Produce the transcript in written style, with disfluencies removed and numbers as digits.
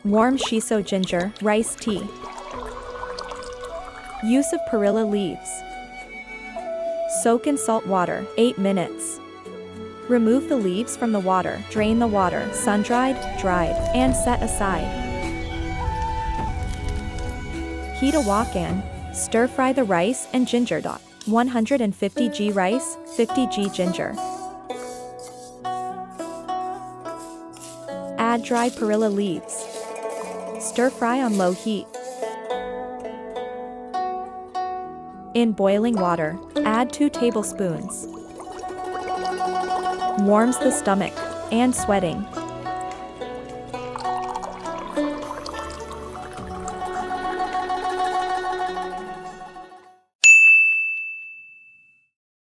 Warm shiso ginger, rice tea. Use of perilla leaves. Soak in salt water, 8 minutes. Remove the leaves from the water, drain the water, sun-dried, dried, and set aside. Heat a wok in. Stir-fry the rice and ginger. 150 g rice, 50 g ginger. Add dried perilla leaves. Stir-fry on low heat. In boiling water, add 2 tablespoons. Warms the stomach and sweating.